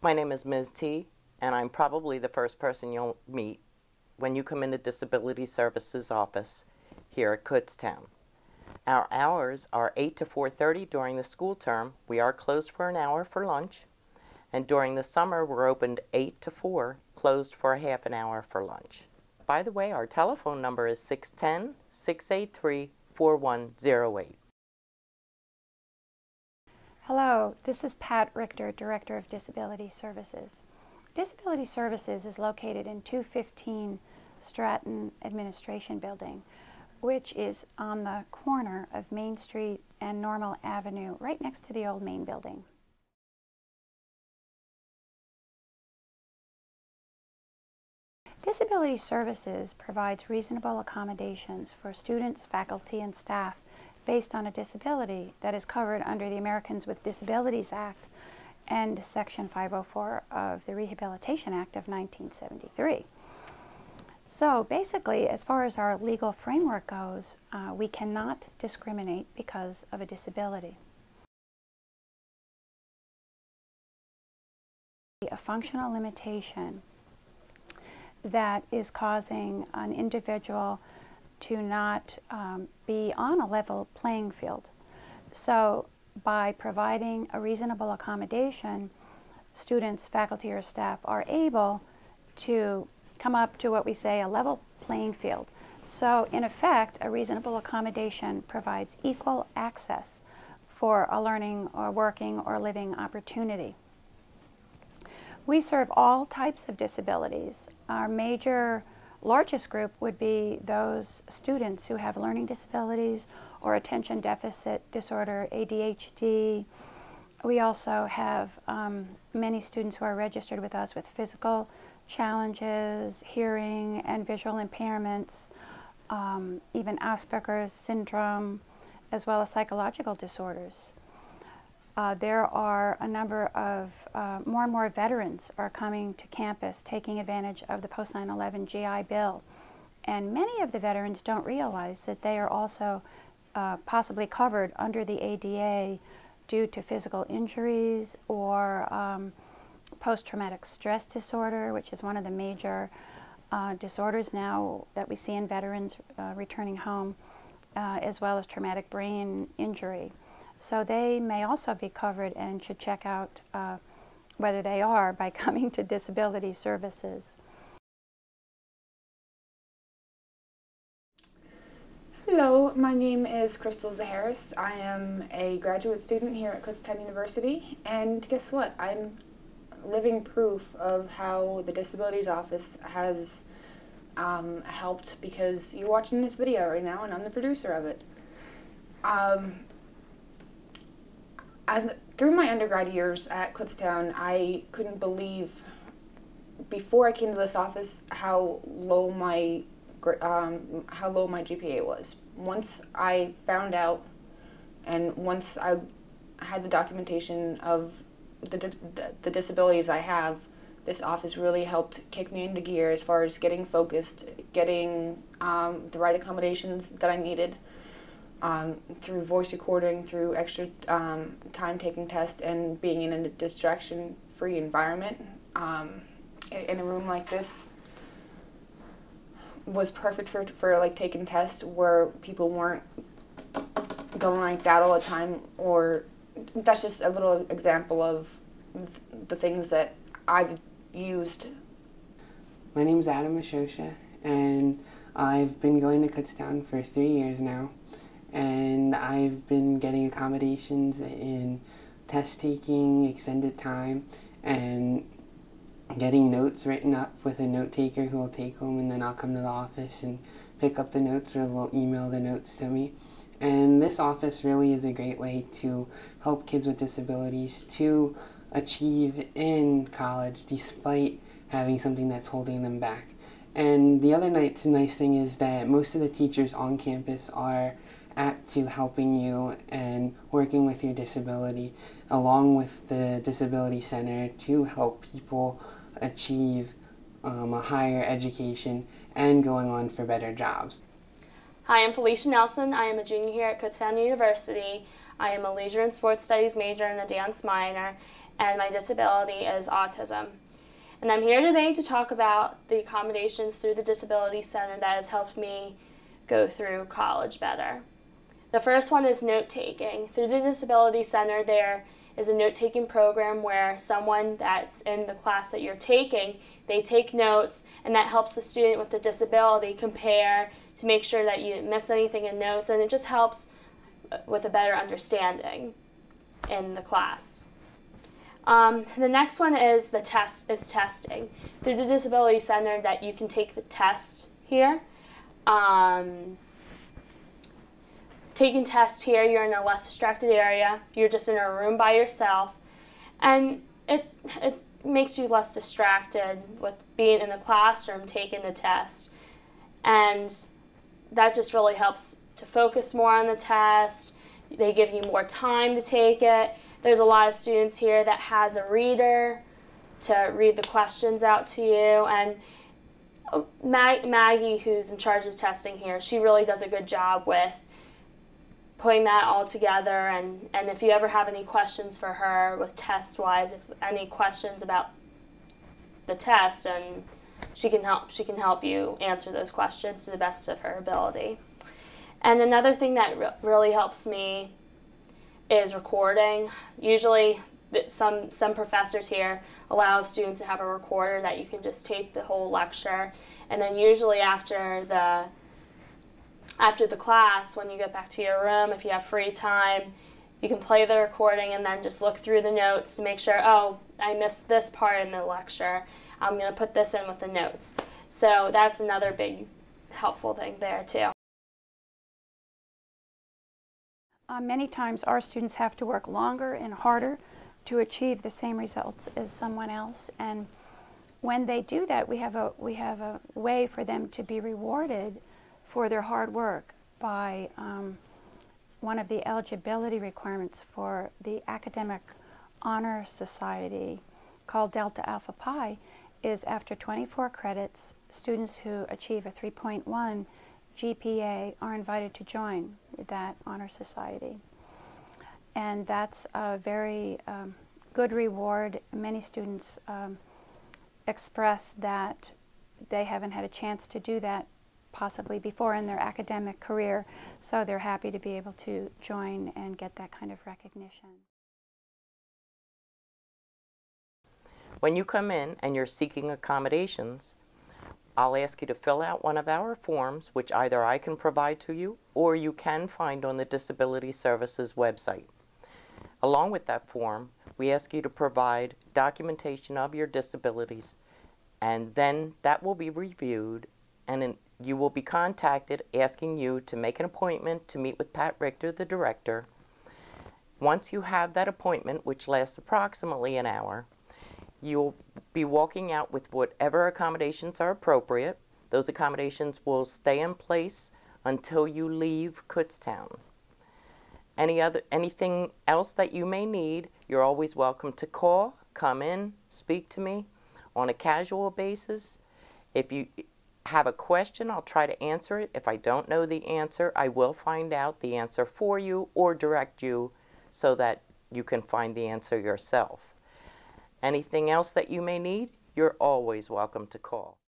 My name is Ms. T, and I'm probably the first person you'll meet when you come into Disability Services office here at Kutztown. Our hours are 8 to 4:30 during the school term. We are closed for an hour for lunch, and during the summer we're opened 8 to 4, closed for a half an hour for lunch. By the way, our telephone number is 610-683-4108. Hello, this is Pat Richter, Director of Disability Services. Disability Services is located in 215 Stratton Administration Building, which is on the corner of Main Street and Normal Avenue, right next to the old main building. Disability Services provides reasonable accommodations for students, faculty, and staff based on a disability that is covered under the Americans with Disabilities Act and Section 504 of the Rehabilitation Act of 1973. So basically, as far as our legal framework goes, we cannot discriminate because of a disability. A functional limitation that is causing an individual to not be on a level playing field. So by providing a reasonable accommodation, students, faculty, or staff are able to come up to what we say a level playing field. So in effect, a reasonable accommodation provides equal access for a learning or working or living opportunity. We serve all types of disabilities. Our largest group would be those students who have learning disabilities or attention deficit disorder, ADHD. We also have many students who are registered with us with physical challenges, hearing and visual impairments, even Asperger's syndrome, as well as psychological disorders. There are a number of more and more veterans are coming to campus taking advantage of the post 9/11 GI Bill, and many of the veterans don't realize that they are also possibly covered under the ADA due to physical injuries or post-traumatic stress disorder, which is one of the major disorders now that we see in veterans returning home, as well as traumatic brain injury. So they may also be covered and should check out whether they are by coming to Disability Services. Hello, my name is Crystal Zaharis. I am a graduate student here at Kutztown University, and guess what? I'm living proof of how the Disabilities Office has helped, because you're watching this video right now and I'm the producer of it. Through my undergrad years at Kutztown, I couldn't believe, before I came to this office, how low my GPA was. Once I found out, and once I had the documentation of the disabilities I have, this office really helped kick me into gear as far as getting focused, getting the right accommodations that I needed. Through voice recording, through extra time-taking tests, and being in a distraction-free environment. In a room like this was perfect for like taking tests where people weren't going like that all the time. Or that's just a little example of the things that I've used. My name is Adam Ashosha, and I've been going to Kutztown for 3 years now. And I've been getting accommodations in test taking, extended time, and getting notes written up with a note taker who will take them, and then I'll come to the office and pick up the notes, or they'll email the notes to me. And this office really is a great way to help kids with disabilities to achieve in college despite having something that's holding them back. And the other nice thing is that most of the teachers on campus are apt to helping you and working with your disability, along with the Disability Center, to help people achieve a higher education and going on for better jobs. Hi, I'm Felicia Nelson. I am a junior here at Kutztown University. I am a leisure and sports studies major and a dance minor, and my disability is autism. And I'm here today to talk about the accommodations through the Disability Center that has helped me go through college better. The first one is note-taking. Through the Disability Center, there is a note-taking program where someone that's in the class that you're taking, they take notes, and that helps the student with the disability compare to make sure that you didn't miss anything in notes, and it just helps with a better understanding in the class. The next one is testing. Through the Disability Center, that you can take the test here. Taking tests here, you're in a less distracted area. You're just in a room by yourself, and it makes you less distracted with being in the classroom taking the test, and that just really helps to focus more on the test. They give you more time to take it. There's a lot of students here that has a reader to read the questions out to you, and Maggie, who's in charge of testing here, she really does a good job with putting that all together, and if you ever have any questions for her with test-wise, if any questions about the test, and she can help you answer those questions to the best of her ability. And another thing that really helps me is recording. Usually some professors here allow students to have a recorder that you can just tape the whole lecture, and then usually after the class, when you get back to your room, if you have free time, you can play the recording and then just look through the notes to make sure, oh, I missed this part in the lecture. I'm going to put this in with the notes. So that's another big helpful thing there too. Many times our students have to work longer and harder to achieve the same results as someone else, and when they do that, we have a way for them to be rewarded for their hard work by one of the eligibility requirements for the Academic Honor Society, called Delta Alpha Pi, is after 24 credits, students who achieve a 3.1 GPA are invited to join that honor society. And that's a very good reward. Many students express that they haven't had a chance to do that possibly before in their academic career, so they're happy to be able to join and get that kind of recognition. When you come in and you're seeking accommodations, I'll ask you to fill out one of our forms, which either I can provide to you or you can find on the Disability Services website. Along with that form, we ask you to provide documentation of your disabilities, and then that will be reviewed, and you will be contacted asking you to make an appointment to meet with Pat Richter, the director. Once you have that appointment, which lasts approximately an hour, you'll be walking out with whatever accommodations are appropriate. Those accommodations will stay in place until you leave Kutztown. Anything else that you may need, you're always welcome to call, come in, speak to me on a casual basis. If you have a question, I'll try to answer it. If I don't know the answer, I will find out the answer for you or direct you so that you can find the answer yourself. Anything else that you may need, you're always welcome to call.